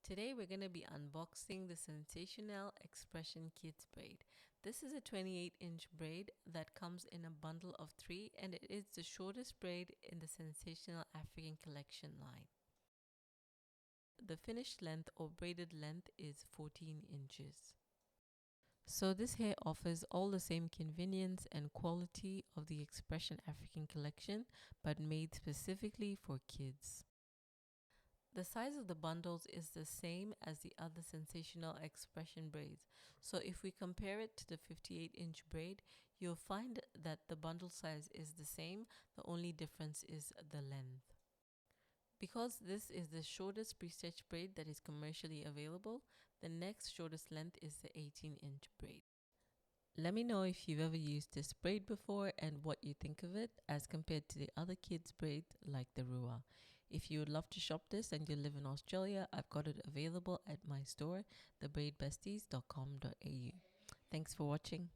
Today we're going to be unboxing the Sensationnel X-pression Kids braid. This is a 28-inch braid that comes in a bundle of 3 and it is the shortest braid in the Sensationnel African Collection line. The finished length or braided length is 14 inches. So this hair offers all the same convenience and quality of the Xpression African Collection, but made specifically for kids. The size of the bundles is the same as the other Sensationnel X-pression braids. So if we compare it to the 58-inch braid, you'll find that the bundle size is the same. The only difference is the length. Because this is the shortest pre-stitched braid that is commercially available, the next shortest length is the 18-inch braid. Let me know if you've ever used this braid before and what you think of it as compared to the other kids' braid like the Rua. If you would love to shop this and you live in Australia, I've got it available at my store, thebraidbesties.com.au. Thanks for watching.